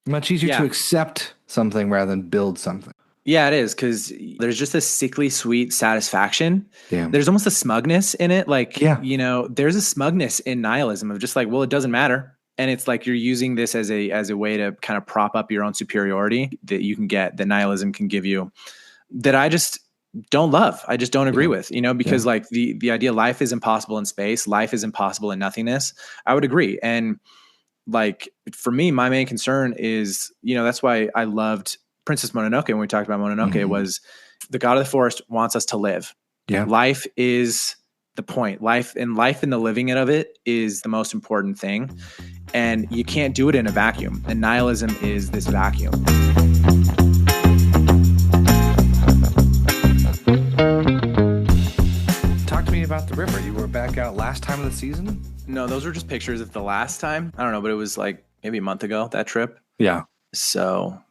Much easier to Yeah. accept something rather than build something. Yeah, it is, because there's just a sickly sweet satisfaction. Yeah. There's almost a smugness in it. Like, Yeah. there's a smugness in nihilism of just like, well, it doesn't matter. And it's like you're using this as a way to kind of prop up your own superiority that you can get, that nihilism can give you, that I just don't love. I just don't agree Yeah. with, Yeah. because like the idea life is impossible in space, life is impossible in nothingness. I would agree. And like for me, my main concern is, that's why I loved Princess Mononoke when we talked about Mononoke, Mhm. was the god of the forest wants us to live. Yeah. Life is the point. Life and the living of it is the most important thing. And you can't do it in a vacuum. And nihilism is this vacuum. Talk to me about the river. You were back out last time of the season? No, those were just pictures of the last time. I don't know, but it was like maybe a month ago, that trip. Yeah. So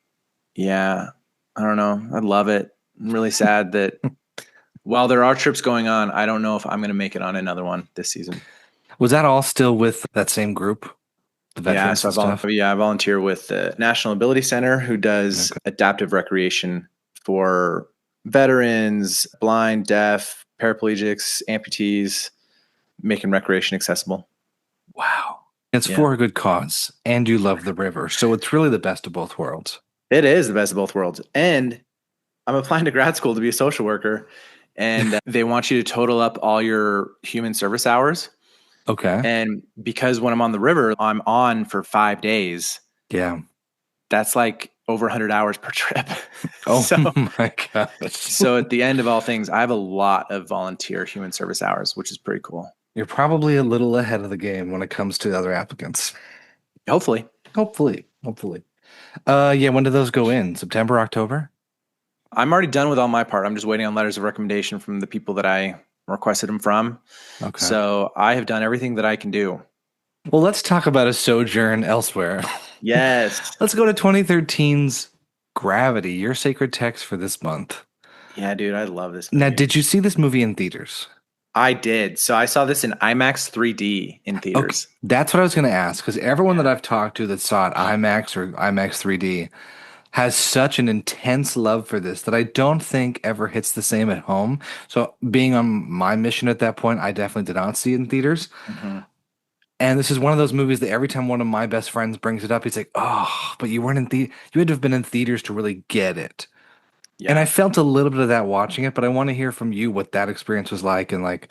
yeah, I don't know. I love it. I'm really sad that while there are trips going on, I don't know if I'm going to make it on another one this season. Was that all still with that same group, the Yeah, veterans so and stuff? I volunteer with the National Ability Center, who does Okay. adaptive recreation for veterans, blind, deaf, paraplegics, amputees, making recreation accessible. Wow. It's Yeah. for a good cause, and you love the river, so it's really the best of both worlds. It is the best of both worlds. And I'm applying to grad school to be a social worker, and they want you to total up all your human service hours. Okay. And because when I'm on the river, I'm on for 5 days. Yeah. That's like over 100 hours per trip. Oh so, my gosh. so at the end of all things, I have a lot of volunteer human service hours, which is pretty cool. You're probably a little ahead of the game when it comes to other applicants. Hopefully. Hopefully. Hopefully. Yeah, when do those go in? September, October? I'm already done with all my part. I'm just waiting on letters of recommendation from the people that I requested them from. Okay. So I have done everything that I can do. Well, let's talk about a sojourn elsewhere. Yes. Let's go to 2013's Gravity, your sacred text for this month. Yeah, dude, I love this Now, movie. did you see this movie in theaters? I did. So I saw this in IMAX 3D in theaters. Okay, that's what I was going to ask, because everyone that I've talked to that saw it IMAX or IMAX 3D has such an intense love for this that I don't think ever hits the same at home. So, being on my mission at that point, I definitely did not see it in theaters. Mm-hmm. And this is one of those movies that every time one of my best friends brings it up, he's like, "Oh, but you weren't in you had to have been in theaters to really get it." Yeah. And I felt a little bit of that watching it, but I want to hear from you what that experience was like. And like,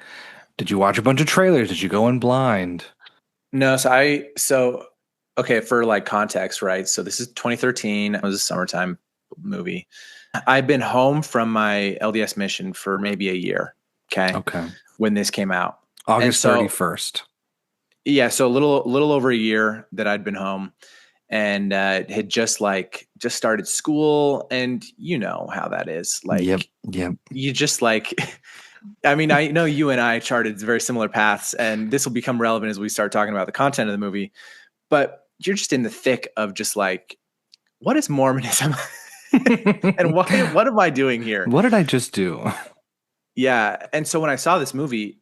did you watch a bunch of trailers? Did you go in blind? No, okay, for like context, right? So this is 2013. It was a summertime movie. I've been home from my LDS mission for maybe a year. Okay. Okay. When this came out. August so, 31st. Yeah, so a little over a year that I'd been home, and had just started school, and you know how that is. Like, Yep. you just like, I mean, I know you and I charted very similar paths, and this will become relevant as we start talking about the content of the movie. But you're just in the thick of just like, what is Mormonism, and what am I doing here? What did I just do? Yeah, and so when I saw this movie,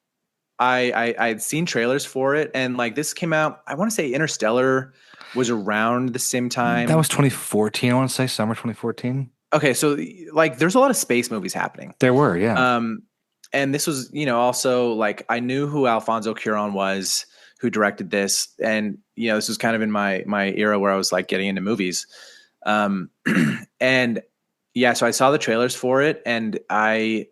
I had seen trailers for it, and like this came out, I want to say Interstellar was around the same time. That was 2014, I want to say, summer 2014. Okay, so like there's a lot of space movies happening. There were, yeah. And this was, also like I knew who Alfonso Cuarón was, who directed this, and this was kind of in my era where I was like getting into movies. And yeah, so I saw the trailers for it, and I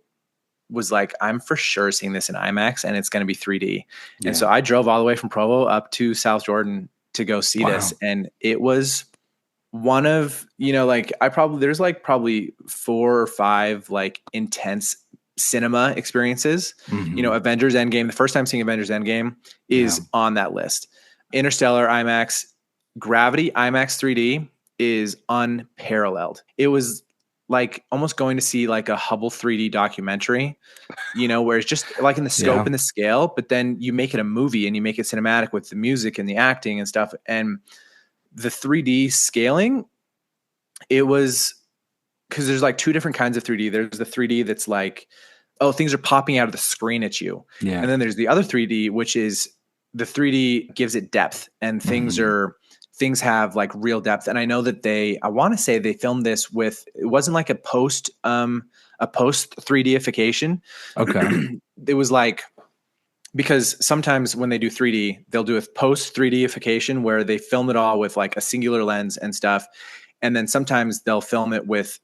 was like, I'm for sure seeing this in IMAX, and it's going to be 3D. Yeah. And so I drove all the way from Provo up to South Jordan to go see this. And it was one of, there's like probably 4 or 5 like intense cinema experiences. Mm-hmm. Avengers Endgame, the first time seeing Avengers Endgame is on that list. Interstellar IMAX, Gravity IMAX 3D is unparalleled. It was like almost going to see like a Hubble 3D documentary, where it's just like in the scope and the scale, but then you make it a movie and you make it cinematic with the music and the acting and stuff. And the 3D scaling, it was, because there's like 2 different kinds of 3D. There's the 3D that's like, oh, things are popping out of the screen at you. Yeah. And then there's the other 3D, which is the 3D gives it depth, and things are things have like real depth. And I know that I want to say they filmed this with, it wasn't like a post 3Dification. Okay. It was like, because sometimes when they do 3D, they'll do a post 3Dification where they film it all with like a singular lens and stuff. And then sometimes they'll film it with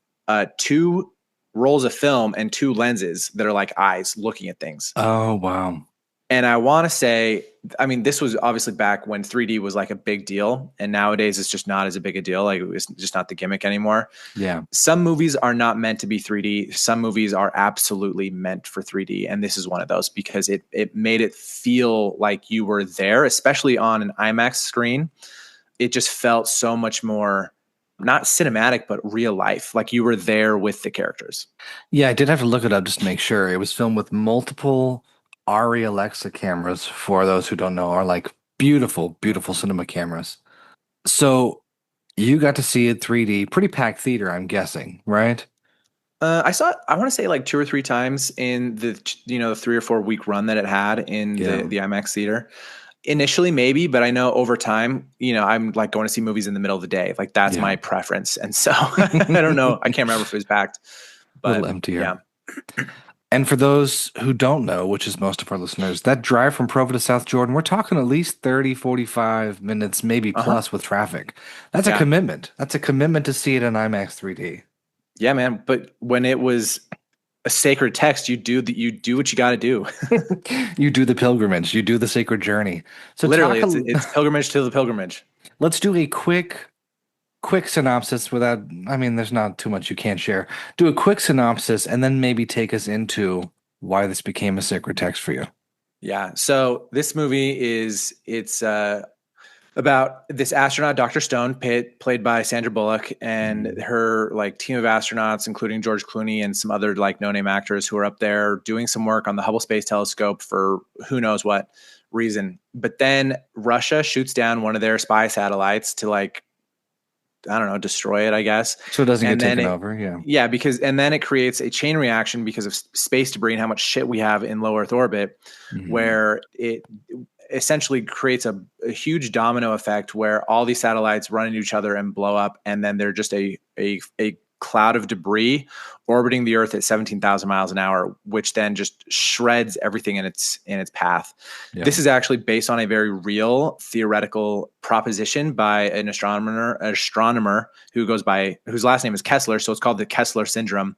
two rolls of film and two lenses that are like eyes looking at things. Oh, wow. And I want to say, I mean, this was obviously back when 3D was like a big deal. And nowadays it's just not as a big a deal. Like it's just not the gimmick anymore. Yeah. Some movies are not meant to be 3D. Some movies are absolutely meant for 3D. And this is one of those because it made it feel like you were there, especially on an IMAX screen. It just felt so much more, not cinematic, but real life. Like you were there with the characters. Yeah, I did have to look it up just to make sure. It was filmed with multiple Arri Alexa cameras, for those who don't know, are like beautiful, beautiful cinema cameras. So you got to see it 3D, pretty packed theater, I'm guessing, right? I saw it, I want to say like 2 or 3 times in the, 3 or 4 week run that it had in Yeah. the IMAX theater. Initially, maybe, but I know over time, I'm like going to see movies in the middle of the day. Like that's Yeah. my preference. And so I don't know. I can't remember if it was packed, A little but emptier. yeah. And for those who don't know, which is most of our listeners, that drive from Provo to South Jordan, we're talking at least 30, 45 minutes, maybe Uh-huh. plus with traffic. That's a Yeah. commitment. That's a commitment to see it in IMAX 3D. Yeah, man. But when it was a sacred text, you do what you got to do. You do the pilgrimage, you do the sacred journey. So Literally, it's pilgrimage to the pilgrimage. let's do a quick synopsis without, I mean, there's not too much you can't share. Do a quick synopsis and then maybe take us into why this became a sacred text for you. Yeah. So this movie it's about this astronaut, Dr. Stone, played by Sandra Bullock, and her like team of astronauts, including George Clooney and some other like no-name actors who are up there doing some work on the Hubble Space Telescope for who knows what reason. But then Russia shoots down one of their spy satellites to like, I don't know, destroy it, I guess. So it doesn't And get then taken over. Yeah. yeah, and then it creates a chain reaction because of space debris and how much shit we have in low Earth orbit, Mhm. where it essentially creates a huge domino effect where all these satellites run into each other and blow up, and then they're just a cloud of debris orbiting the Earth at 17,000 miles an hour, which then just shreds everything in its path. Yeah. This is actually based on a very real theoretical proposition by an astronomer whose last name is Kessler, so it's called the Kessler syndrome.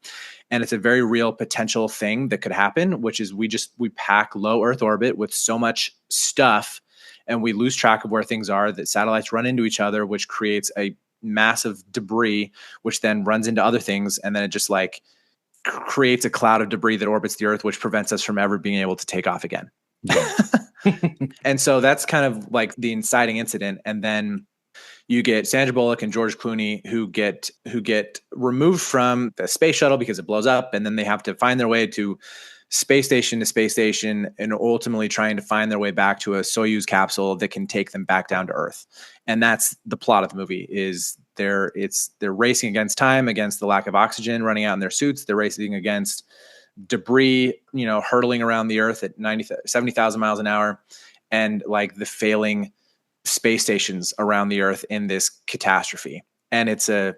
And it's a very real potential thing that could happen, which is we pack low Earth orbit with so much stuff and we lose track of where things are, that satellites run into each other, which creates a massive debris, which then runs into other things. And then it just like creates a cloud of debris that orbits the Earth, which prevents us from ever being able to take off again. Yeah. And so that's kind of like the inciting incident. And then you get Sandra Bullock and George Clooney who get removed from the space shuttle because it blows up, and then they have to find their way to space station, and ultimately trying to find their way back to a Soyuz capsule that can take them back down to Earth. And that's the plot of the movie. Is they're racing against time, against the lack of oxygen running out in their suits. They're racing against debris, hurtling around the Earth at 70,000 miles an hour, and like the failing space stations around the Earth in this catastrophe. And it's a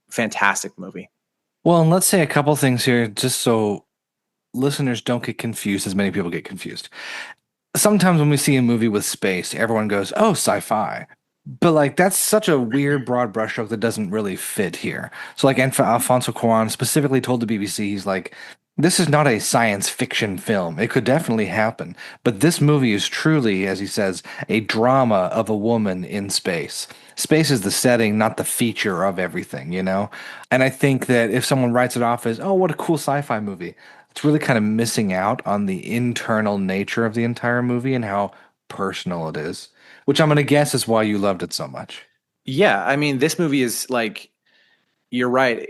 fantastic movie. Well, and let's say a couple things here, just so listeners don't get confused, as many people get confused. Sometimes when we see a movie with space, everyone goes, "Oh, sci-fi." But like that's such a weird broad brushstroke that doesn't really fit here. So like Alfonso Cuarón specifically told the BBC, he's like, this is not a science fiction film. It could definitely happen, but this movie is truly, as he says, a drama of a woman in space. Space is the setting, not the feature of everything, you know? And I think that if someone writes it off as, oh, what a cool sci-fi movie, it's really kind of missing out on the internal nature of the entire movie and how personal it is, which I'm going to guess is why you loved it so much. Yeah. I mean, this movie is like, you're right.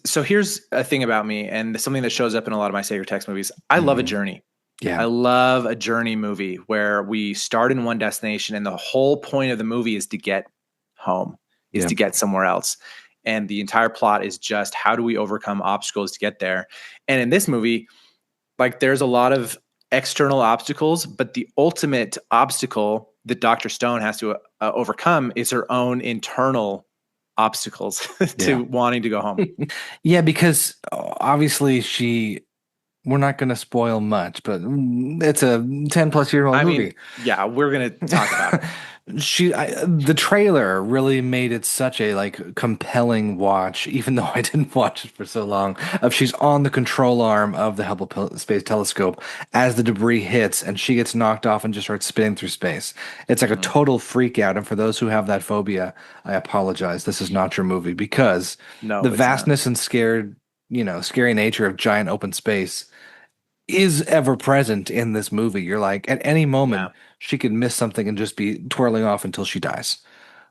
So here's a thing about me, and something that shows up in a lot of my sacred text movies. I love a journey. Yeah. I love a journey movie where we start in one destination and the whole point of the movie is to get home, is to get somewhere else. And the entire plot is just how do we overcome obstacles to get there? And in this movie, like there's a lot of external obstacles, but the ultimate obstacle that Dr. Stone has to overcome is her own internal obstacles Yeah. to wanting to go home. Yeah, because obviously we're not going to spoil much, but it's a 10 plus year old I mean, movie. yeah, we're going to talk about it. The trailer really made it such a like compelling watch, even though I didn't watch it for so long. Of she's on the control arm of the Hubble Space Telescope as the debris hits, and she gets knocked off and just starts spinning through space. It's like a Mhm. total freak out. And for those who have that phobia, I apologize. This is not your movie because the No, it's not. vastness and scary nature of giant open space is ever present in this movie. You're like, at any moment, Yeah. she could miss something and just be twirling off until she dies.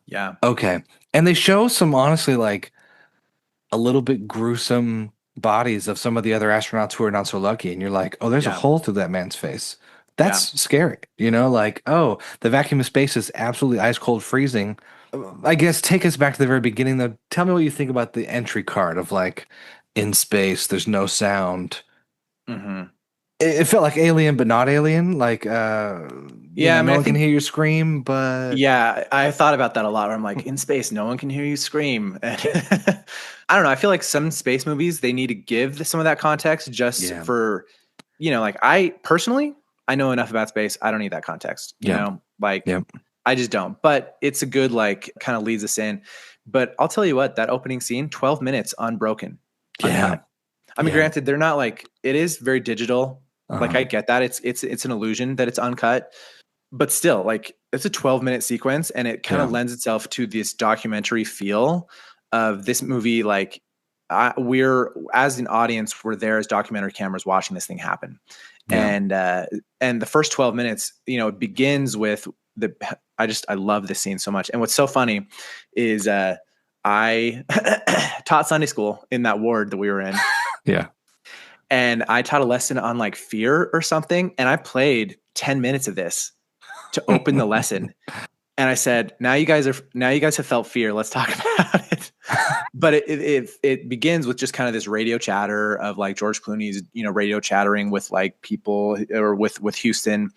Yeah. Okay. And they show some, honestly, like a little bit gruesome bodies of some of the other astronauts who are not so lucky. And you're like, oh, there's a Yeah. hole through that man's face. Yeah. That's scary. Like, oh, the vacuum of space is absolutely ice cold freezing. I guess take us back to the very beginning, though. Tell me what you think about the entry card of like, in space, there's no sound. Hmm. It felt like Alien, but not Alien. Like, Yeah. I mean, no I one can think, hear you scream, but yeah, I thought about that a lot where I'm like, in space, no one can hear you scream. And I don't know. I feel like some space movies, they need to give some of that context just yeah, for, like I personally, I know enough about space. I don't need that context, yeah, like yeah, I just don't. But it's a good, like, kind of leads us in. But I'll tell you what, that opening scene, 12 minutes unbroken, yeah, uncut. I mean, yeah. granted, they're not like, it is very digital. Like Uh-huh. I get that. It's an illusion that it's uncut, but still, like, it's a 12-minute sequence and it kind of Yeah, lends itself to this documentary feel of this movie. Like, we're, as an audience, we're there as documentary cameras watching this thing happen. yeah, And the first 12 minutes, it begins with the I love this scene so much. And what's so funny is I taught Sunday school in that ward that we were in, yeah. and I taught a lesson on like fear or something, and I played 10 minutes of this to open the lesson. And I said, now you guys have felt fear. Let's talk about it. But it begins with just kind of this radio chatter of like George Clooney's, radio chattering with like people, or with Houston.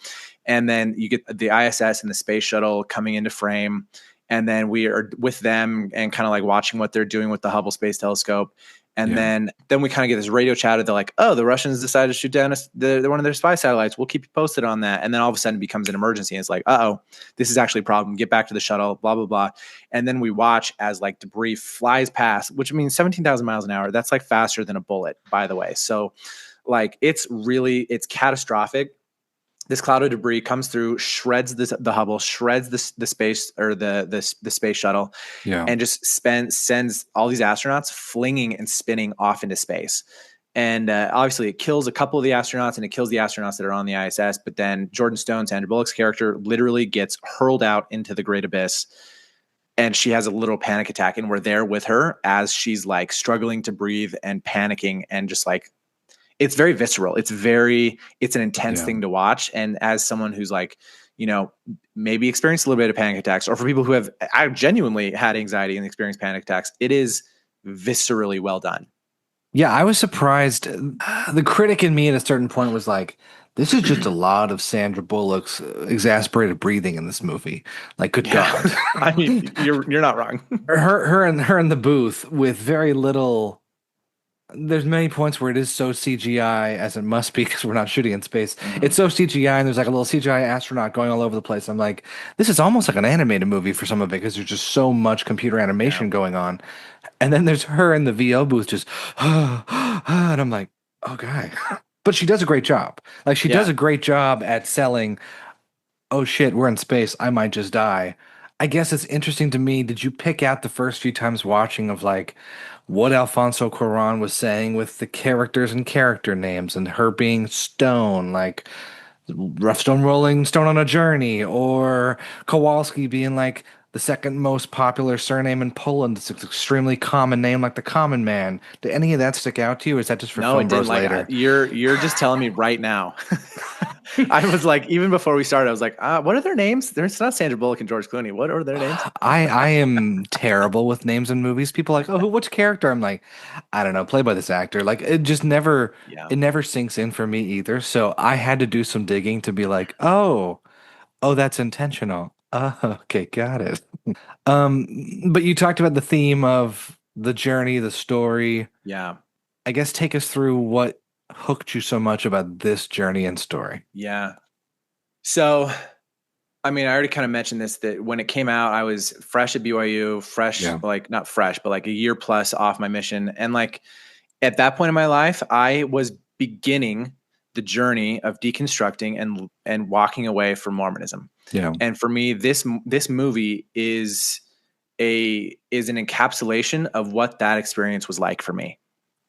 And then you get the ISS and the space shuttle coming into frame. And then we are with them and kind of like watching what they're doing with the Hubble Space Telescope. And Yeah, then we kind of get this radio chatter. They're like, oh, the Russians decided to shoot down one of their spy satellites. We'll keep you posted on that. And then all of a sudden it becomes an emergency. And it's like, uh-oh, this is actually a problem. Get back to the shuttle, blah, blah, blah. And then we watch as like debris flies past, which means 17,000 miles an hour. That's like faster than a bullet, by the way. So like, it's catastrophic. This cloud of debris comes through, shreds the Hubble, shreds the space, or the space shuttle, yeah, and just sends all these astronauts flinging and spinning off into space. And obviously, it kills a couple of the astronauts, and it kills the astronauts that are on the ISS. But then Jordan Stone, Sandra Bullock's character, literally gets hurled out into the great abyss, and she has a little panic attack. And we're there with her as she's like struggling to breathe and panicking, and just like, it's very visceral. It's an intense yeah. thing to watch. And as someone who's like, maybe experienced a little bit of panic attacks, or for people who have I genuinely had anxiety and experienced panic attacks, it is viscerally well done. Yeah, I was surprised. The critic in me at a certain point was like, this is just a lot of Sandra Bullock's exasperated breathing in this movie. Like, good Yeah. God. I mean, you're not wrong. Her in the booth with very little. There's many points where it is so CGI as it must be because we're not shooting in space. Mhm. It's so CGI, and there's like a little CGI astronaut going all over the place. I'm like, this is almost like an animated movie for some of it because there's just so much computer Yeah. animation going on. And then there's her in the VO booth just, and I'm like, oh, guy. But she does a great job. Like, she does Yeah. a great job at selling, oh shit, we're in space. I might just die. I guess it's interesting to me. Did you pick out the first few times watching of like what Alfonso Cuarón was saying with the characters and character names and her being Stone, like Rough Stone Rolling Stone on a Journey, or Kowalski being like the second most popular surname in Poland? It's an extremely common name, like the Common Man. Did any of that stick out to you, or is that just for No, Film it didn't. Bros Like, later? you're just telling me right now. I was like, even before we started, I was like, what are their names? There's not Sandra Bullock and George Clooney. What are their names? I am terrible with names in movies. People are like, oh, which character? I'm like, I don't know, play by this actor. Like Yeah. it never sinks in for me either. So I had to do some digging to be like, oh. Oh, that's intentional. Oh, okay, got it. Um, but you talked about the theme of the journey, the story. Yeah. I guess take us through what hooked you so much about this journey and story. Yeah. So, I mean, I already kind of mentioned this that when it came out, I was fresh at BYU, fresh, Yeah. like not fresh, but like a year plus off my mission. And like at that point in my life, I was beginning the journey of deconstructing and walking away from Mormonism. Yeah. And for me, this movie is an encapsulation of what that experience was like for me.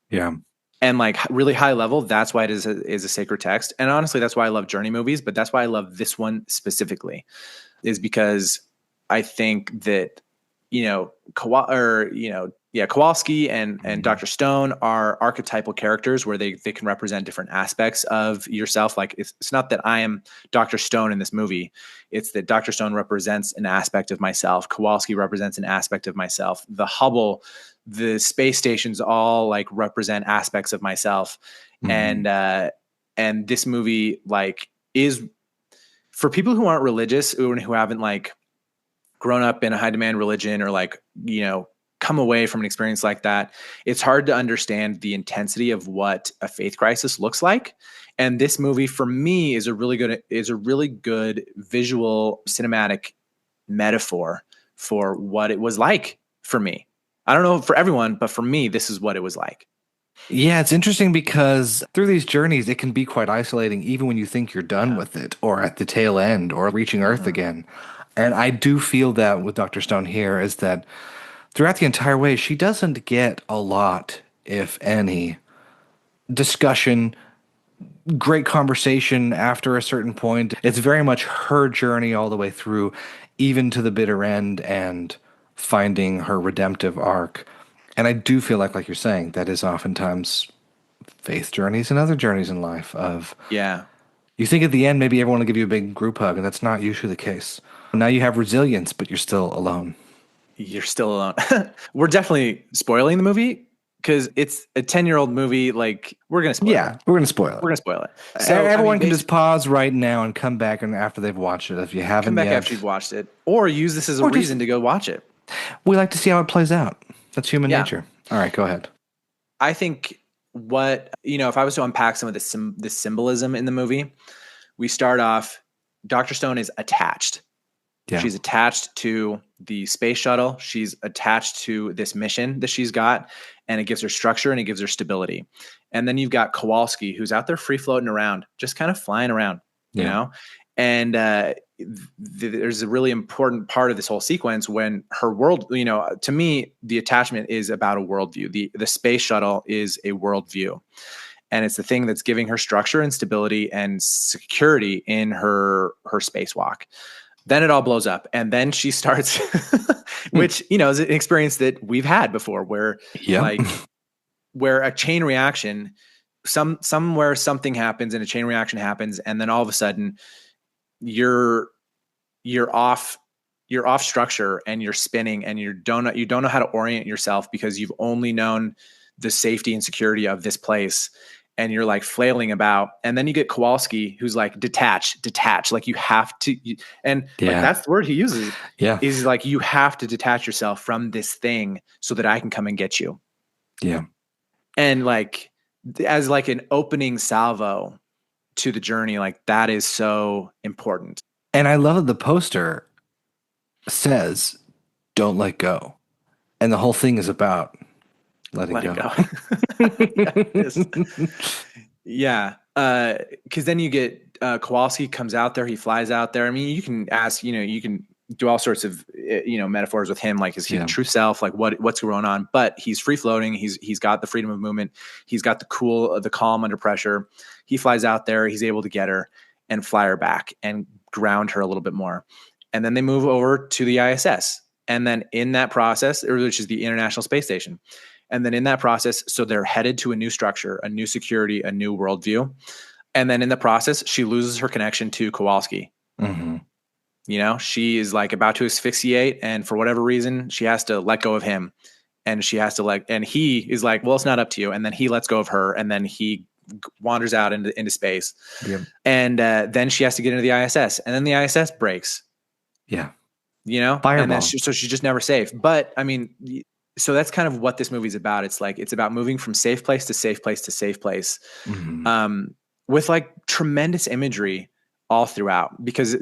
Yeah. And like really high level, that's why it is a sacred text. And honestly, that's why I love journey movies, but that's why I love this one specifically, is because I think that Kowalski and Mhm. Dr. Stone are archetypal characters where they can represent different aspects of yourself. Like it's not that I am Dr. Stone in this movie. It's that Dr. Stone represents an aspect of myself. Kowalski represents an aspect of myself. The Hubble, the space stations all like represent aspects of myself. Mhm. And this movie like is for people who aren't religious or who haven't like grown up in a high demand religion or like, come away from an experience like that, it's hard to understand the intensity of what a faith crisis looks like. And this movie for me is a really good visual cinematic metaphor for what it was like for me. I don't know for everyone, but for me, this is what it was like. Yeah, it's interesting because through these journeys, it can be quite isolating, even when you think you're done Yeah. with it, or at the tail end, or reaching Earth Mhm. again. And I do feel that with Dr. Stone here is that throughout the entire way, she doesn't get a lot, if any, discussion, great conversation after a certain point. It's very much her journey all the way through, even to the bitter end and finding her redemptive arc. And I do feel like you're saying, that is oftentimes faith journeys and other journeys in life of Yeah. you think at the end maybe everyone will give you a big group hug, and that's not usually the case. Now you have resilience, but you're still alone. You're still alone. We're definitely spoiling the movie because it's a 10-year-old movie. Like, we're going to spoil it. Yeah, we're gonna spoil it. We're going to spoil it. So, I mean, Everyone can just basically, pause right now and come back and after they've watched it if you come haven't back after yet. you've watched it or use this as a Or just reason to go watch it. we like to see how it plays out. That's human Yeah. nature. All right, go ahead. I think if I was to unpack some of the symbolism in the movie, we start off, Dr. Stone is attached. Yeah. She's attached to the space shuttle. She's attached to this mission that she's got, and it gives her structure and it gives her stability. And then you've got Kowalski, who's out there free floating around, just kind of flying around, you Yeah. know? And there's a really important part of this whole sequence when her world, to me, the attachment is about a worldview. The space shuttle is a worldview. And it's the thing that's giving her structure and stability and security in her spacewalk. Then it all blows up, and then she starts, Hmm. which is an experience that we've had before, where Yep. like where a chain reaction, somewhere something happens and a chain reaction happens, and then all of a sudden you're you're off you're off structure and you're spinning and you don't know how to orient yourself because you've only known the safety and security of this place, and you're like flailing about. And then you get Kowalski, who's like detach, like you have to, and like Yeah. that's the word he uses, Yeah. is like you have to detach yourself from this thing so that I can come and get you. Yeah. And like as like an opening salvo to the journey, like that is so important. And I love that the poster says, "Don't let go," and the whole thing is about letting Letting go. go. Yeah, it is. Yeah. Cause then you get Kowalski comes out there, he flies out there. I mean, you can ask, you can do all sorts of metaphors with him, like is he the Yeah. true self, like what's going on? But he's free floating, he's got the freedom of movement, he's got the calm under pressure. He flies out there, he's able to get her and fly her back and ground her a little bit more. And then they move over to the ISS. And then in that process, which is the International Space Station, and then in that process, so they're headed to a new structure, a new security, a new worldview. And then in the process, she loses her connection to Kowalski. Hmm. She is like about to asphyxiate, and for whatever reason, she has to let go of him. And she has to and he is like, well, it's not up to you. And then he lets go of her, and then he wanders out into space. Yep. And then she has to get into the ISS, and then the ISS breaks, Yeah. and then Fireball. so she's just never safe. But I mean, so that's kind of what this movie's about. It's like, it's about moving from safe place to safe place to safe place, Hmm. with like tremendous imagery all throughout, because,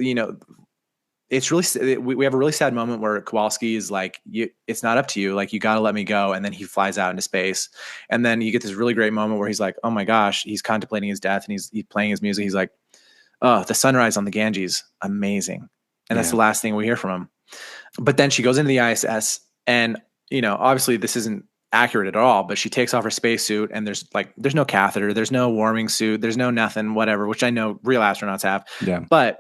it's really, we have a really sad moment where Kowalski is like, it's not up to you. Like, you got to let me go. And then he flies out into space. And then you get this really great moment where he's like, oh my gosh, he's contemplating his death, and he's playing his music. He's like, oh, the sunrise on the Ganges, amazing. And that's Yeah. the last thing we hear from him. But then she goes into the ISS, and, obviously this isn't accurate at all, but she takes off her spacesuit, and there's no catheter, there's no warming suit, there's no nothing, whatever, which I know real astronauts have. Yeah. But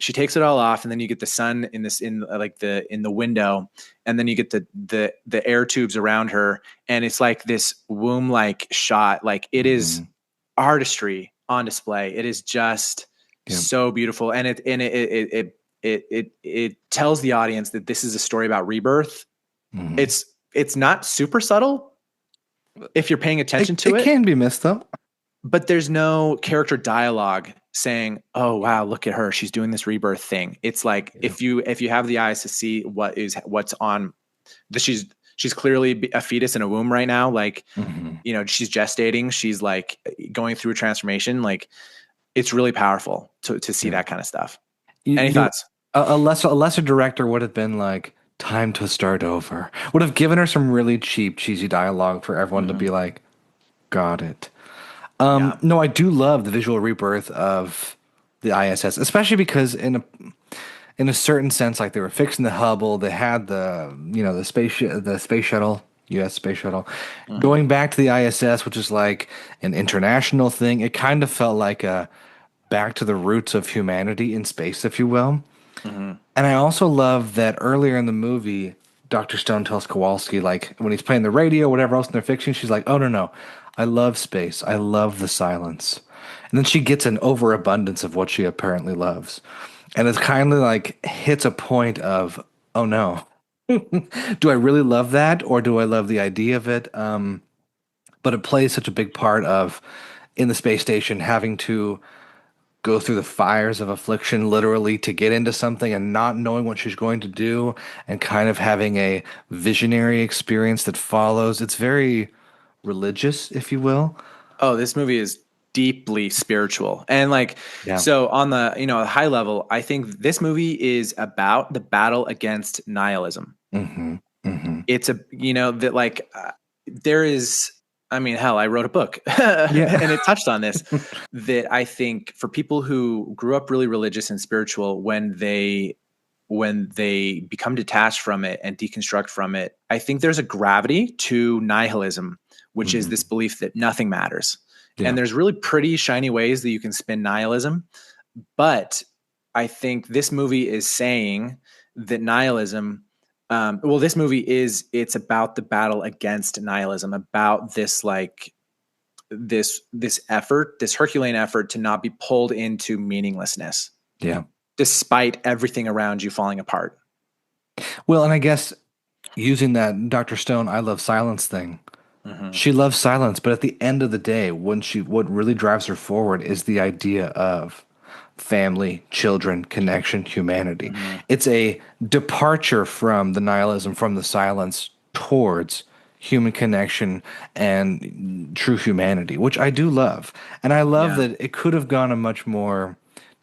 she takes it all off, and then you get the sun in the window, and then you get the air tubes around her, and it's like this womb like shot. Like, it is Mhm. artistry on display. It is just Yep. so beautiful, and it tells the audience that this is a story about rebirth. Mhm. It's not super subtle if you're paying attention to It it, can be missed though. but there's no character dialogue saying, "Oh wow, look at her, she's doing this rebirth thing." It's like, Yeah. if you have the eyes to see what's on, she's clearly a fetus in a womb right now. Like, Mhm. she's gestating, she's like going through a transformation. Like, it's really powerful to see Yeah. that kind of stuff. You, Any you thoughts? a lesser director would have been like, time to start over. Would have given her some really cheap, cheesy dialogue for everyone to Mm-hmm. be like, got it. Yeah. No, I do love the visual rebirth of the ISS, especially because in a certain sense, like they were fixing the Hubble, they had the space shuttle, U.S. space shuttle, Mm-hmm. going back to the ISS, which is like an international thing. It kind of felt like a back to the roots of humanity in space, if you will. Mm-hmm. And I also love that earlier in the movie, Dr. Stone tells Kowalski, like, when he's playing the radio, whatever else, and they're fixing, she's like, oh, no, no. I love space. I love the silence. And then she gets an overabundance of what she apparently loves. And it's kind of like hits a point of, oh, no. Do I really love that, or do I love the idea of it? But it plays such a big part of in the space station having to go through the fires of affliction literally to get into something and not knowing what she's going to do and kind of having a visionary experience that follows. It's very religious, if you will. Oh, this movie is deeply spiritual. And like, Yeah. so on the, high level, I think this movie is about the battle against nihilism. Hmm. Hmm. It's that, like, there is, I mean, hell, I wrote a book Yeah. and it touched on this, that I think for people who grew up really religious and spiritual, when they become detached from it and deconstruct from it, I think there's a gravity to nihilism, which is Hmm. this belief that nothing matters. Yeah. And there's really pretty shiny ways that you can spin nihilism. But I think this movie is saying that nihilism, this movie it's about the battle against nihilism, about this, like, this effort, this Herculean effort to not be pulled into meaninglessness, Yeah. despite everything around you falling apart. Well, and I guess using that Dr. Stone, I love silence thing. Mm-hmm. She loves silence, but at the end of the day, what really drives her forward is the idea of family, children, connection, humanity. Mm-hmm. It's a departure from the nihilism, from the silence towards human connection and true humanity, which I do love. And I love Yeah. that it could have gone a much more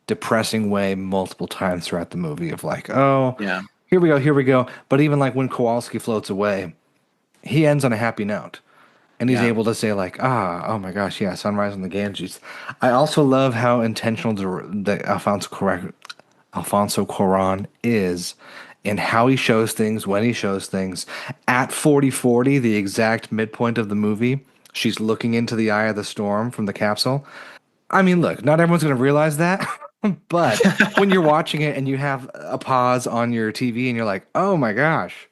depressing way multiple times throughout the movie of like, oh, Yeah. here we go, here we go. But even like when Kowalski floats away, he ends on a happy note. And he's Yeah. able to say like, oh my gosh, yeah, sunrise on the Ganges. I also love how intentional the Alfonso Cuarón is in how he shows things, when he shows things. At 4040, the exact midpoint of the movie, she's looking into the eye of the storm from the capsule. I mean, look, not everyone's going to realize that, but when you're watching it and you have a pause on your TV and you're like, oh my gosh,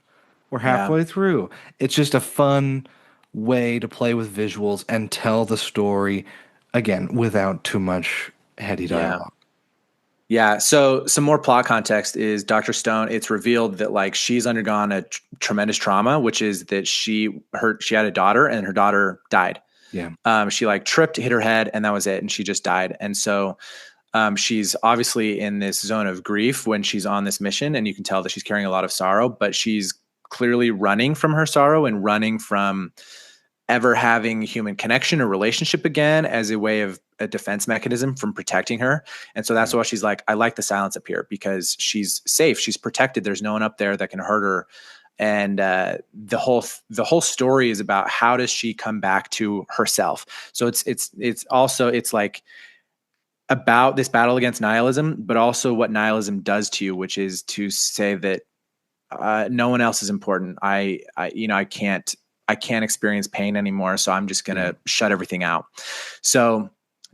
we're Yeah. halfway through. It's just a fun way to play with visuals and tell the story again without too much heady Yeah. dialogue. Yeah. So some more plot context is Dr. Stone. It's revealed that, like, she's undergone a tremendous trauma, which is that she had a daughter and her daughter died. Yeah. She like tripped, hit her head, and that was it. And she just died. And so she's obviously in this zone of grief when she's on this mission, and you can tell that she's carrying a lot of sorrow, but she's clearly running from her sorrow and running from ever having human connection or relationship again as a way of a defense mechanism from protecting her. And so that's why she's like, I like the silence up here because she's safe. She's protected. There's no one up there that can hurt her. And the whole story is about how does she come back to herself. So it's also like about this battle against nihilism, but also what nihilism does to you, which is to say that no one else is important. I can't experience pain anymore. So I'm just going to shut everything out. So,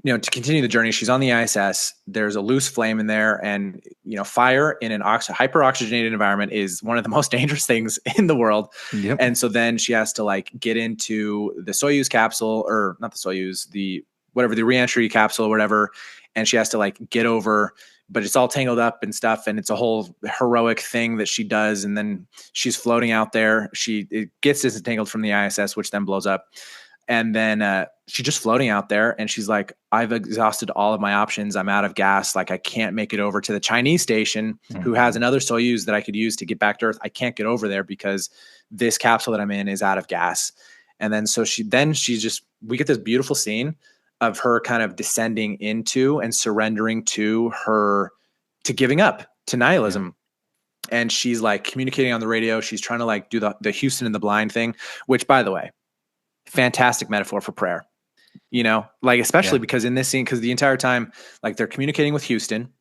to continue the journey, she's on the ISS. There's a loose flame in there, and, fire in an hyper oxygenated environment is one of the most dangerous things in the world. Yep. And so then she has to like get into the Soyuz capsule, or not the Soyuz, the reentry capsule or whatever. And she has to like get over, but it's all tangled up and stuff. And it's a whole heroic thing that she does. And then she's floating out there. It gets disentangled from the ISS, which then blows up. And then she's just floating out there. And she's like, I've exhausted all of my options. I'm out of gas. Like I can't make it over to the Chinese station, who has another Soyuz that I could use to get back to Earth. I can't get over there because this capsule that I'm in is out of gas. And then we get this beautiful scene of her kind of descending into and surrendering to giving up to nihilism. Yeah. And she's like communicating on the radio. She's trying to like do the Houston in the blind thing, which, by the way, fantastic metaphor for prayer, like, especially because in this scene, because the entire time, like they're communicating with Houston,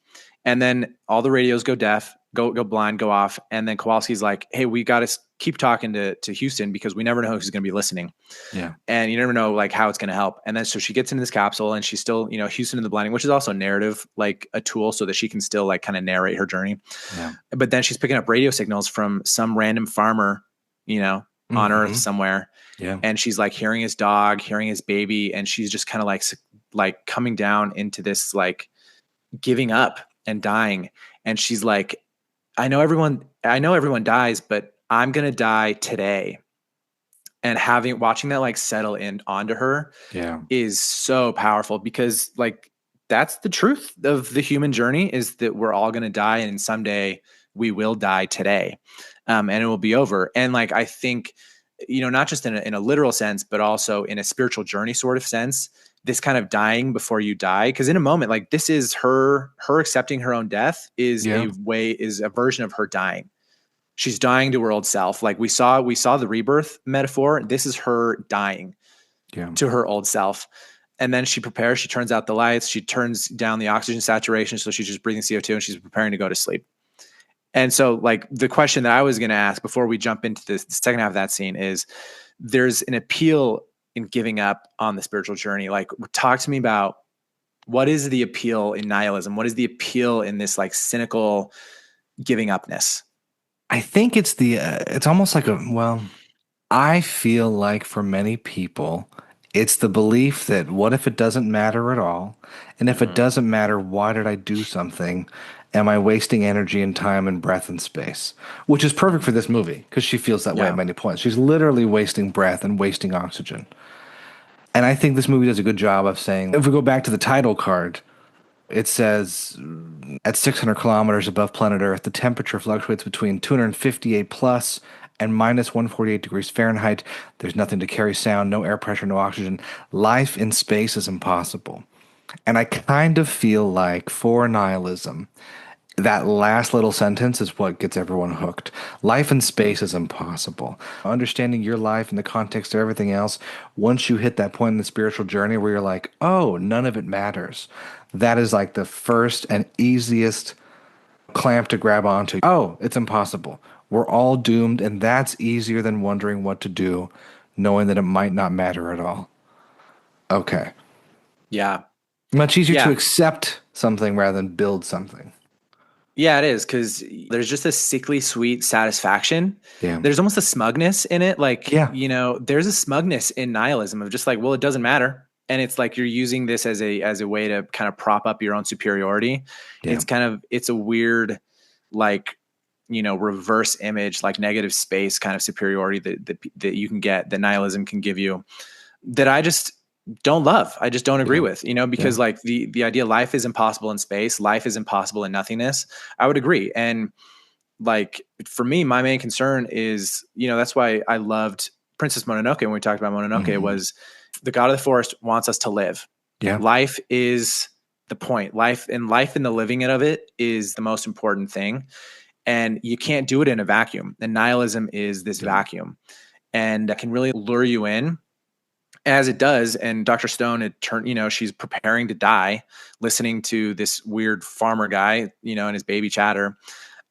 and then all the radios go deaf, go blind, go off. And then Kowalski's like, hey, we got to keep talking to Houston because we never know who's going to be listening. Yeah. And you never know like how it's going to help. And then, so she gets into this capsule and she's still, Houston in the blinding, which is also narrative, like a tool so that she can still like kind of narrate her journey. Yeah. But then she's picking up radio signals from some random farmer, on Earth somewhere. Yeah. And she's like hearing his dog, hearing his baby. And she's just kind of like coming down into this, like giving up and dying. And she's like, I know everyone dies, but I'm going to die today. And watching that like settle in onto her is so powerful, because like that's the truth of the human journey, is that we're all going to die, and someday we will die today. And it will be over. And like, I think, not just in a literal sense, but also in a spiritual journey sort of sense, this kind of dying before you die. Because in a moment, like this is her accepting her own death is a version of her dying. She's dying to her old self. Like we saw the rebirth metaphor. This is her dying to her old self. And then she prepares, she turns out the lights, she turns down the oxygen saturation. So she's just breathing CO2 and she's preparing to go to sleep. And so like the question that I was going to ask before we jump into the second half of that scene is, there's an appeal in giving up on the spiritual journey. Like, talk to me about what is the appeal in nihilism? What is the appeal in this like cynical giving upness? I think it's almost like I feel like for many people, it's the belief that what if it doesn't matter at all? And if it doesn't matter, why did I do something? Am I wasting energy and time and breath and space? Which is perfect for this movie, because she feels that way at many points. She's literally wasting breath and wasting oxygen. And I think this movie does a good job of saying, if we go back to the title card, it says at 600 kilometers above planet Earth, the temperature fluctuates between 258 plus and minus 148 degrees Fahrenheit. There's nothing to carry sound, no air pressure, no oxygen. Life in space is impossible. And I kind of feel like for nihilism, that last little sentence is what gets everyone hooked. Life in space is impossible. Understanding your life in the context of everything else, once you hit that point in the spiritual journey where you're like, oh, none of it matters, that is like the first and easiest clamp to grab onto. Oh, it's impossible. We're all doomed, and that's easier than wondering what to do, knowing that it might not matter at all. Okay. Yeah. Much easier to accept something rather than build something. Yeah, it is, because there's just a sickly sweet satisfaction. Yeah. There's almost a smugness in it. Like, there's a smugness in nihilism of just like, well, it doesn't matter. And it's like you're using this as a way to kind of prop up your own superiority. Yeah. It's a weird, like, reverse image, like negative space kind of superiority that you can get, that nihilism can give you, that I just, don't love. I just don't agree Yeah. with, Yeah. because like the idea life is impossible in space, life is impossible in nothingness. I would agree. And like for me, my main concern is, that's why I loved Princess Mononoke when we talked about Mononoke. It Hmm. was the god of the forest wants us to live. Yeah. Life is the point. Life and the living of it is the most important thing. And you can't do it in a vacuum. And nihilism is this Yeah. vacuum. And that can really lure you in as it does. And Dr. Stone had turned, she's preparing to die, listening to this weird farmer guy, and his baby chatter.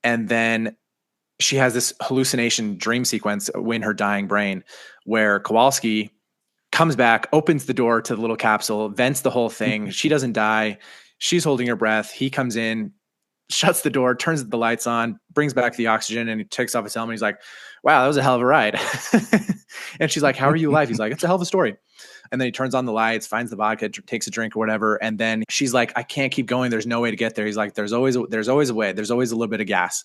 And then she has this hallucination dream sequence in her dying brain where Kowalski comes back, opens the door to the little capsule, vents the whole thing. She doesn't die. She's holding her breath. He comes in, shuts the door, turns the lights on, brings back the oxygen, and he takes off his helmet. He's like, wow, that was a hell of a ride. And she's like, how are you alive? He's like, it's a hell of a story. And then he turns on the lights, finds the vodka, takes a drink or whatever. And then she's like, I can't keep going. There's no way to get there. He's like, there's always a way. There's always a little bit of gas.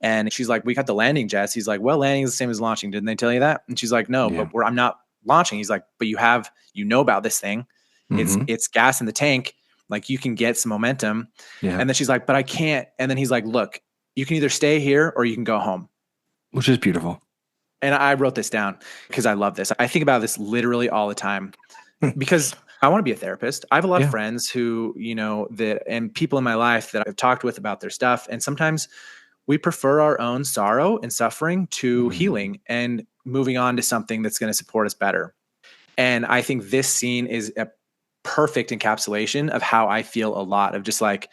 And she's like, we got the landing jets. He's like, well, landing is the same as launching. Didn't they tell you that? And she's like, no, Yeah. but I'm not launching. He's like, but you know about this thing. Hmm. It's gas in the tank. Like you can get some momentum. Yeah. And then she's like, but I can't. And then he's like, look, you can either stay here or you can go home. Which is beautiful. And I wrote this down because I love this. I think about this literally all the time because I want to be a therapist. I have a lot of Yeah. friends who, and people in my life that I've talked with about their stuff. And sometimes we prefer our own sorrow and suffering to healing and moving on to something that's going to support us better. And I think this scene is a perfect encapsulation of how I feel a lot of just like,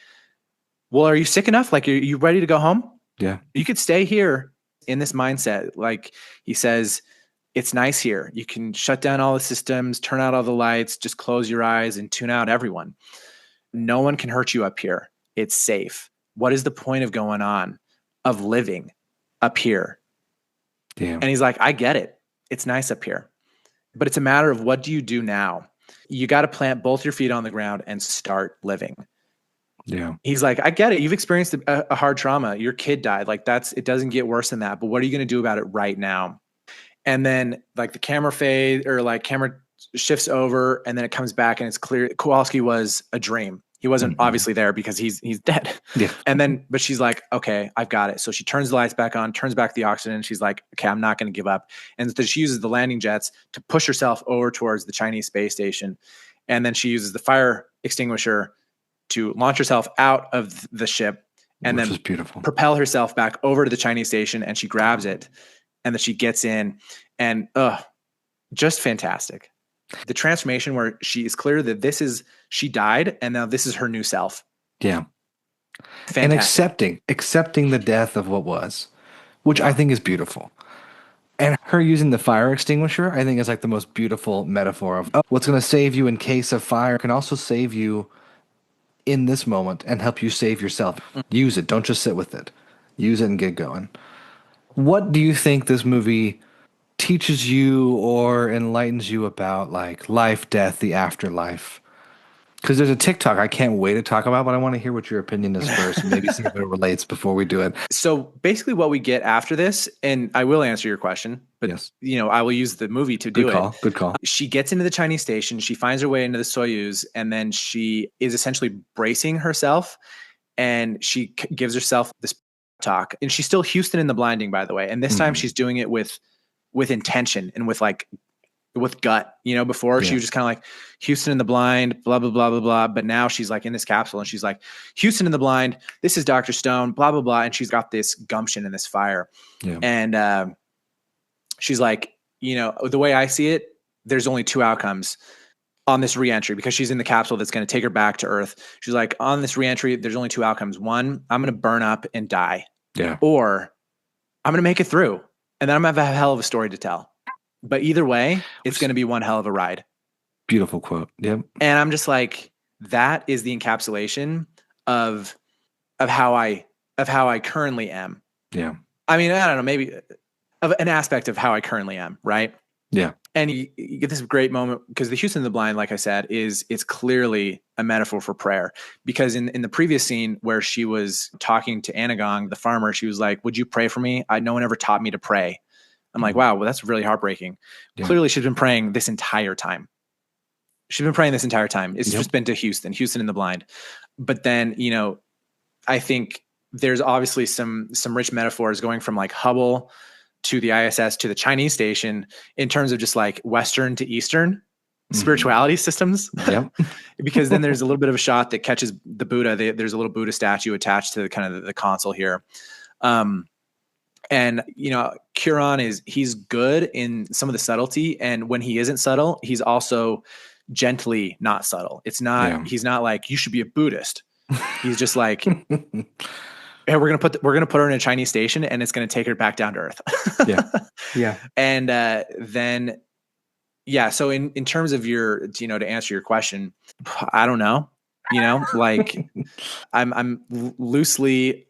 well, are you sick enough? Like, are you ready to go home? Yeah. You could stay here in this mindset. Like he says, it's nice here. You can shut down all the systems, turn out all the lights, just close your eyes and tune out everyone. No one can hurt you up here. It's safe. What is the point of going on, of living up here? Yeah. And he's like, I get it. It's nice up here. But it's a matter of what do you do now? You got to plant both your feet on the ground and start living. Yeah. He's like, I get it. You've experienced a hard trauma. Your kid died. Like it doesn't get worse than that. But what are you going to do about it right now? And then like the camera fade or like camera shifts over and then it comes back and it's clear Kowalski was a dream. He wasn't obviously there because he's dead. Yeah. And then, but she's like, okay, I've got it. So she turns the lights back on, turns back the oxygen. And she's like, okay, I'm not going to give up. And so she uses the landing jets to push herself over towards the Chinese space station. And then she uses the fire extinguisher to launch herself out of the ship and Which then is beautiful. propel herself back over to the Chinese station. And she grabs it and then she gets in and just fantastic. The transformation where she is clear that she died and now this is her new self. Yeah. Fantastic. And accepting the death of what was, which I think is beautiful. And her using the fire extinguisher, I think is like the most beautiful metaphor of what's going to save you in case of fire can also save you in this moment and help you save yourself. Use it. Don't just sit with it. Use it and get going. What do you think this movie teaches you or enlightens you about like life, death, the afterlife? Because there's a TikTok I can't wait to talk about, but I want to hear what your opinion is first. Maybe see if it relates before we do it. So basically what we get after this, and I will answer your question, but Yes. I will use the movie to do it. Good call. She gets into the Chinese station. She finds her way into the Soyuz, and then she is essentially bracing herself, and she gives herself this talk. And she's still Houston in the blinding, by the way. And this time she's doing it with intention and with gut. Before she was just kind of like Houston in the blind, blah, blah, blah, blah, blah. But now she's like in this capsule and she's like, Houston in the blind, this is Dr. Stone, blah, blah, blah. And she's got this gumption and this fire. Yeah. And she's like, the way I see it, there's only two outcomes on this reentry because she's in the capsule that's going to take her back to Earth. She's like, on this reentry, there's only two outcomes. One, I'm going to burn up and die. Yeah. Or I'm going to make it through. And then I'm going to have a hell of a story to tell. But either way, it's going to be one hell of a ride. Beautiful quote. Yep. And I'm just like, that is the encapsulation of how I currently am. Yeah. I mean, I don't know, maybe of an aspect of how I currently am, right? Yeah. And you get this great moment because the Houston in the blind, like I said, it's clearly a metaphor for prayer. Because in the previous scene where she was talking to Anagong, the farmer, she was like, would you pray for me? No one ever taught me to pray. I'm like, wow, well, that's really heartbreaking. Yeah. Clearly she's been praying this entire time. She's been praying this entire time. It's Yep. just been to Houston in the blind. But then, I think there's obviously some rich metaphors going from like Hubble to the ISS to the Chinese station in terms of just like Western to Eastern spirituality systems. Yep. Because then there's a little bit of a shot that catches the Buddha. There's a little Buddha statue attached to the kind of the console here. And he's good in some of the subtlety, and when he isn't subtle, he's also gently not subtle. He's not like, you should be a Buddhist. He's just like, hey, we're gonna put her in a Chinese station, and it's gonna take her back down to earth. Yeah. And then so in terms of to answer your question, I don't know. Like I'm loosely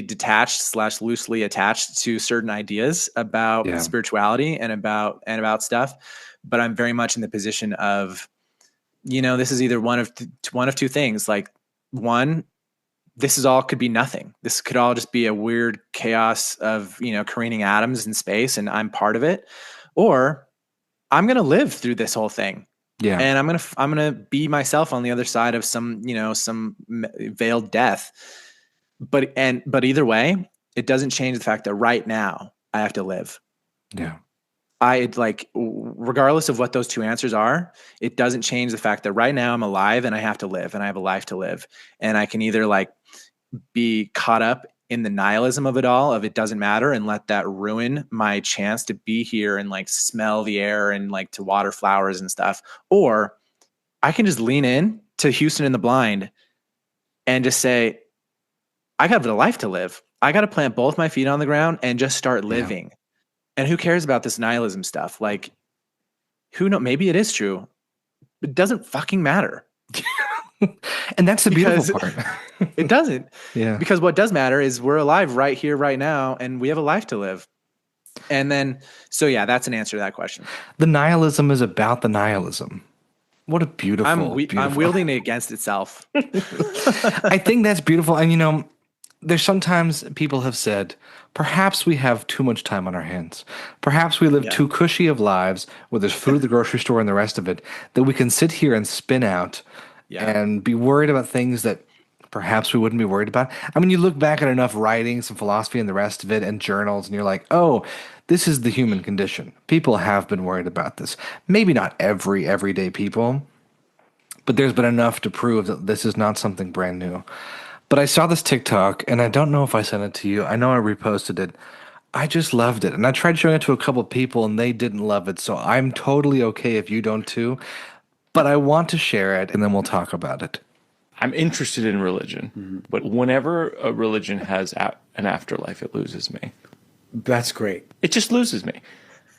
detached / loosely attached to certain ideas about spirituality and about stuff, but I'm very much in the position of, this is either one of two things. Like, one, this could be nothing. This could all just be a weird chaos of, careening atoms in space, and I'm part of it. Or I'm going to live through this whole thing. Yeah. And I'm going to be myself on the other side of some veiled death. But either way, it doesn't change the fact that right now I have to live. Yeah. Regardless of what those two answers are, it doesn't change the fact that right now I'm alive and I have to live, and I have a life to live. And I can either like be caught up in the nihilism of it all, of it doesn't matter, and let that ruin my chance to be here and like smell the air and like to water flowers and stuff. Or I can just lean in to Houston in the blind and just say, I got a life to live. I got to plant both my feet on the ground and just start living. Yeah. And who cares about this nihilism stuff? Like, who knows? Maybe it is true. It doesn't fucking matter. And that's the beautiful part. It doesn't. Yeah. Because what does matter is we're alive right here, right now, and we have a life to live. And then, that's an answer to that question. The nihilism is about the nihilism. What a beautiful, I'm wielding it against itself. I think that's beautiful. And, there's sometimes people have said, perhaps we have too much time on our hands. Perhaps we live too cushy of lives where there's food at the grocery store and the rest of it, that we can sit here and spin out and be worried about things that perhaps we wouldn't be worried about. I mean, you look back at enough writings and philosophy and the rest of it and journals, and you're like, oh, this is the human condition. People have been worried about this. Maybe not everyday people, but there's been enough to prove that this is not something brand new. But I saw this TikTok, and I don't know if I sent it to you. I know I reposted it. I just loved it. And I tried showing it to a couple of people, and they didn't love it. So I'm totally okay if you don't too. But I want to share it, and then we'll talk about it. I'm interested in religion. But whenever a religion has an afterlife, it loses me. That's great. It just loses me.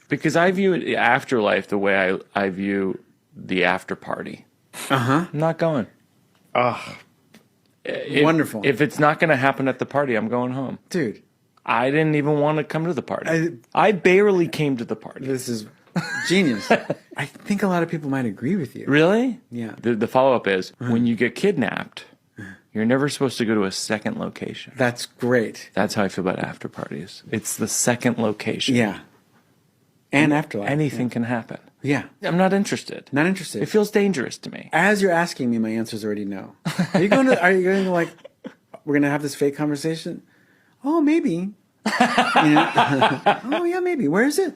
Because I view the afterlife the way I view the after party. I'm not going. Wonderful. If it's not going to happen at the party, I'm going home. Dude. I didn't even want to come to the party. I barely came to the party. This is genius. I think a lot of people might agree with you. Really? Yeah. The follow-up is, when you get kidnapped, you're never supposed to go to a second location. That's great. That's how I feel about after parties. It's the second location. Yeah. And afterlife. Anything can happen. Yeah. I'm not interested. Not interested. It feels dangerous to me. As you're asking me, my answer is already no. Are you going to like, we're going to have this fake conversation? Oh, maybe. Oh, yeah, maybe. Where is it?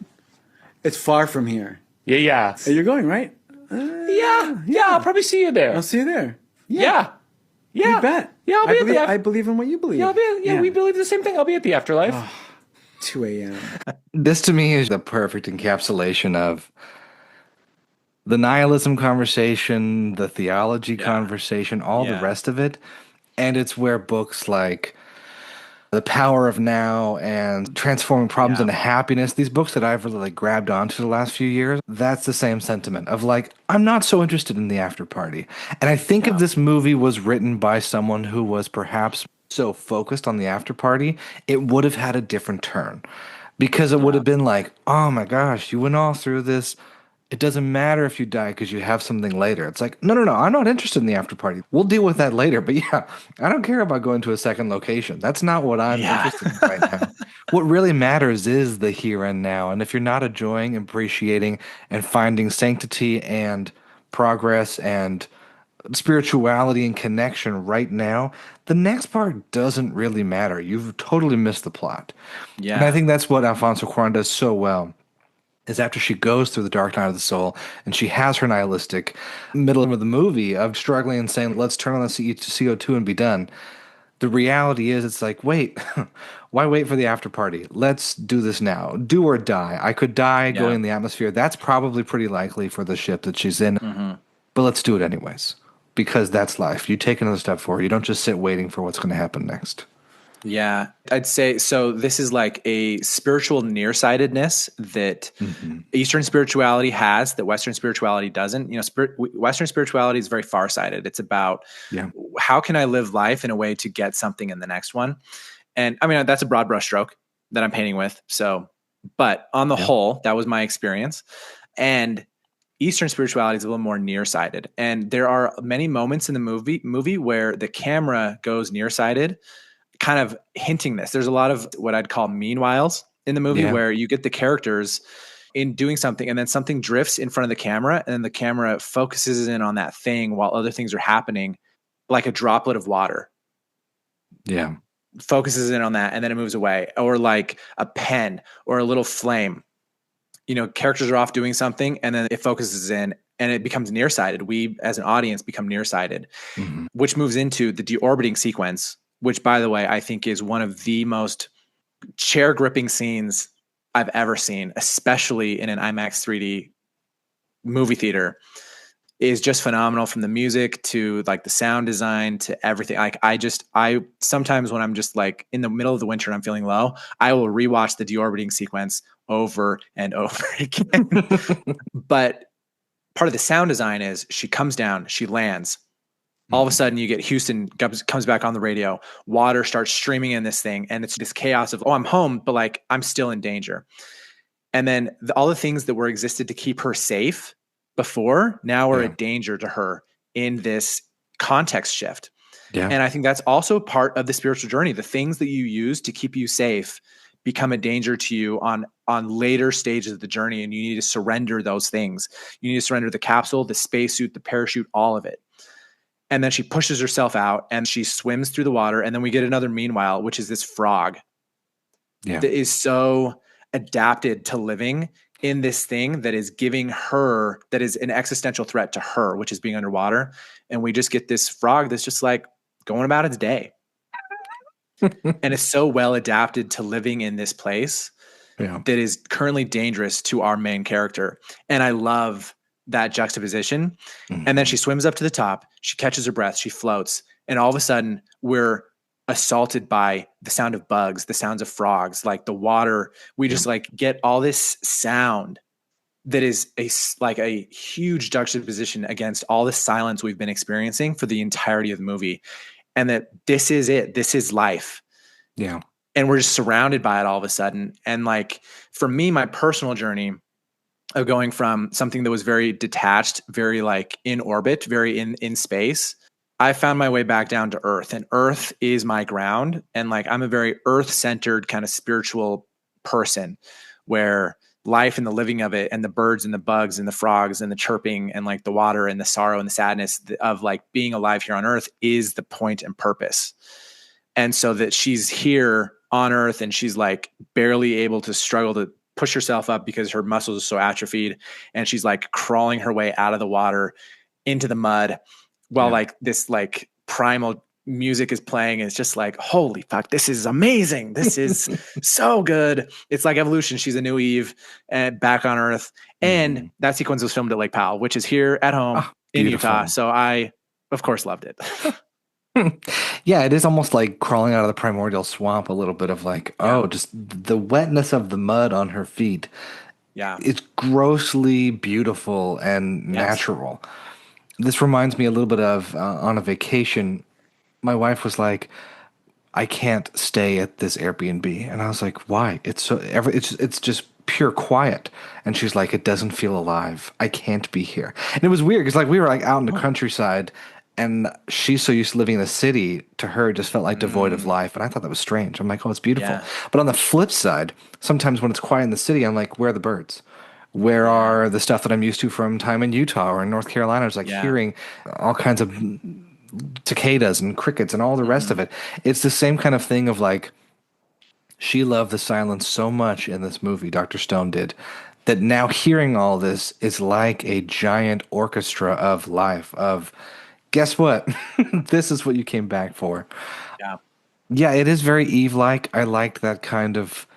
It's far from here. Yeah. You're going, right? Yeah, I'll probably see you there. I'll see you there. Yeah. You bet. Yeah, I'll be at the I believe in what you believe. Yeah, we believe the same thing. I'll be at the afterlife. 2 a.m. This to me is the perfect encapsulation of the nihilism conversation, the theology conversation, all the rest of it. And it's where books like The Power of Now and Transforming Problems into Happiness, these books that I've really like grabbed onto the last few years, that's the same sentiment of like, I'm not so interested in the after party. And I think if this movie was written by someone who was perhaps so focused on the after party, it would have had a different turn. Because it would have been like, oh my gosh, you went all through this. It doesn't matter if you die because you have something later. It's like, no, I'm not interested in the after party. We'll deal with that later. But yeah, I don't care about going to a second location. That's not what I'm interested in right now. What really matters is the here and now. And if you're not enjoying, appreciating, and finding sanctity and progress and spirituality and connection right now, the next part doesn't really matter. You've totally missed the plot. And I Yeah. think that's what Alfonso Cuarón does so well. Is after she goes through the dark night of the soul and she has her nihilistic middle of the movie of struggling and saying, let's turn on the CO2 and be done. The reality is, it's like, wait, why wait for the after party? Let's do this now. Do or die. I could die going Yeah. in the atmosphere. That's probably pretty likely for the ship that she's in, Hmm. but let's do it anyways because that's life. You take another step forward. You don't just sit waiting for what's going to happen next. Yeah, I'd say so. This is like a spiritual nearsightedness that Eastern spirituality has that Western spirituality doesn't. You know, Western spirituality is very farsighted. It's about Yeah. how can I live life in a way to get something in the next one. And I mean, that's a broad brushstroke that I'm painting with. So, but on the whole, that was my experience. And Eastern spirituality is a little more nearsighted. And there are many moments in the movie where the camera goes nearsighted, kind of hinting this. There's a lot of what I'd call meanwhiles in the movie where you get the characters in doing something and then something drifts in front of the camera and then the camera focuses in on that thing while other things are happening, like a droplet of water. Yeah. Focuses in on that and then it moves away, or like a pen or a little flame. You know, characters are off doing something and then it focuses in and it becomes nearsighted. We as an audience become nearsighted, which moves into the deorbiting sequence, which by the way, I think is one of the most chair gripping scenes I've ever seen, especially in an IMAX 3D movie theater. Is just phenomenal, from the music to like the sound design to everything. Like I sometimes when I'm just like in the middle of the winter and I'm feeling low, I will rewatch the deorbiting sequence over and over again. But part of the sound design is she comes down, she lands. All of a sudden you get Houston comes back on the radio, water starts streaming in this thing. And it's this chaos of, oh, I'm home, but like I'm still in danger. And then all the things that were existed to keep her safe before now are a danger to her in this context shift. Yeah. And I think that's also part of the spiritual journey. The things that you use to keep you safe become a danger to you on later stages of the journey. And you need to surrender those things. You need to surrender the capsule, the spacesuit, the parachute, all of it. And then she pushes herself out and she swims through the water. And then we get another meanwhile, which is this frog that is so adapted to living in this thing that is giving her, that is an existential threat to her, which is being underwater. And we just get this frog that's just like going about its day. And it's so well adapted to living in this place that is currently dangerous to our main character. And I love that juxtaposition. And then she swims up to the top, she catches her breath, she floats. And all of a sudden we're assaulted by the sound of bugs, the sounds of frogs, like the water. We just like get all this sound that is like a huge juxtaposition against all the silence we've been experiencing for the entirety of the movie. And that this is it. This is life. Yeah. And we're just surrounded by it all of a sudden. And like, for me, my personal journey of going from something that was very detached, very like in orbit, very in space, I found my way back down to earth, and earth is my ground. And like, I'm a very earth-centered kind of spiritual person where life and the living of it and the birds and the bugs and the frogs and the chirping and like the water and the sorrow and the sadness of like being alive here on earth is the point and purpose. And so that she's here on earth and she's like barely able to struggle to push herself up because her muscles are so atrophied. And she's like crawling her way out of the water into the mud while like this like primal music is playing. And it's just like, holy fuck, this is amazing. This is so good. It's like evolution. She's a new Eve and back on earth. And that sequence was filmed at Lake Powell, which is here at home in Utah. So I, of course, loved it. Yeah, it is almost like crawling out of the primordial swamp, a little bit of like, just the wetness of the mud on her feet. Yeah. It's grossly beautiful and natural. This reminds me a little bit of on a vacation, my wife was like, I can't stay at this Airbnb. And I was like, why? It's it's just pure quiet. And she's like, it doesn't feel alive. I can't be here. And it was weird because like we were like out in the countryside and she's so used to living in the city, to her it just felt like devoid of life. And I thought that was strange. I'm like, oh, it's beautiful. Yeah. But on the flip side, sometimes when it's quiet in the city, I'm like, where are the birds? Where are the stuff that I'm used to from time in Utah or in North Carolina? It's like hearing all kinds of cicadas and crickets and all the rest of it. It's the same kind of thing of like, she loved the silence so much in this movie, Dr. Stone did, that now hearing all this is like a giant orchestra of life, of guess what? This is what you came back for. Yeah. Yeah, it is very Eve-like. I liked that kind of,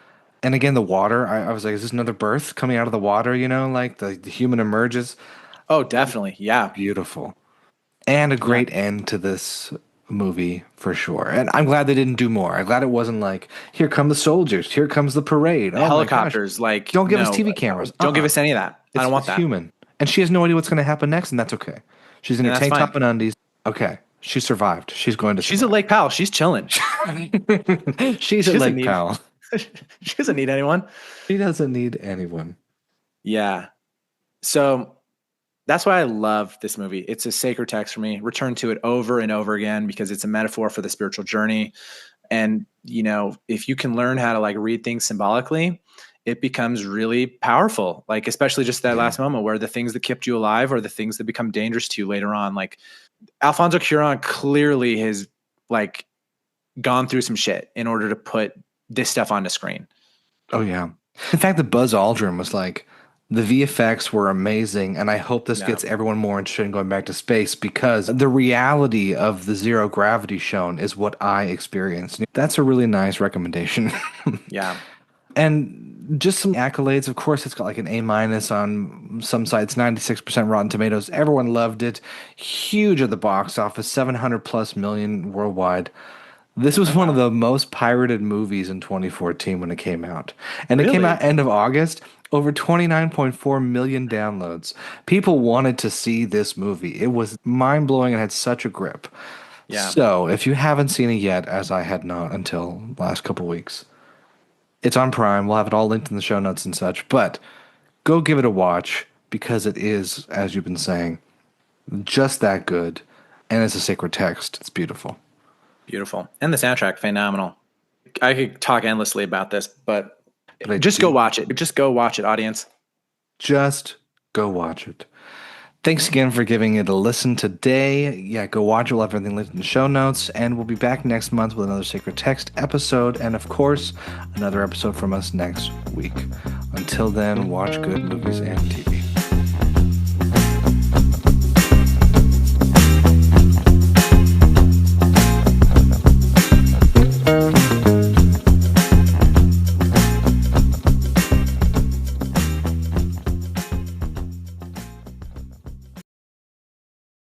and again, the water. I was like, is this another birth coming out of the water? You know, like the human emerges. Oh, definitely. Yeah. Beautiful. And a great end to this movie for sure. And I'm glad they didn't do more. I'm glad it wasn't like, here come the soldiers, here comes the parade. Oh Helicopters, my gosh. like Don't give us TV cameras. Don't give us any of that. I don't want it's that. human. And she has no idea what's going to happen next, and that's okay. She's in her that's tank fine. top and undies. Okay. She survived. She's going to She's a survive. Lake Powell. She's chilling. She's a Lake Powell. She doesn't need anyone. She doesn't need anyone. Yeah. So that's why I love this movie. It's a sacred text for me. Return to it over and over again because it's a metaphor for the spiritual journey. And, you know, if you can learn how to like read things symbolically, it becomes really powerful. Like, especially just that last moment where the things that kept you alive are the things that become dangerous to you later on. Like Alfonso Cuarón clearly has like gone through some shit in order to put this stuff on the screen. Oh yeah. In fact, the Buzz Aldrin was like, the VFX were amazing, and I hope this gets everyone more interested in going back to space because the reality of the zero gravity shown is what I experienced. That's a really nice recommendation. Yeah. And just some accolades. Of course, it's got like an A- on some sites, 96% Rotten Tomatoes. Everyone loved it. Huge at the box office, 700 plus million worldwide. This was one of the most pirated movies in 2014 when it came out. And it came out end of August. Over 29.4 million downloads. People wanted to see this movie. It was mind-blowing and had such a grip. Yeah. So if you haven't seen it yet, as I had not until last couple weeks, it's on Prime. We'll have it all linked in the show notes and such. But go give it a watch because it is, as you've been saying, just that good. And it's a sacred text. It's beautiful. Beautiful. And the soundtrack, phenomenal. I could talk endlessly about this, but just go watch it. Just go watch it, audience. Just go watch it. Thanks again for giving it a listen today. Yeah, go watch it. We'll have everything linked in the show notes. And we'll be back next month with another Sacred Text episode. And of course, another episode from us next week. Until then, watch good movies and TV.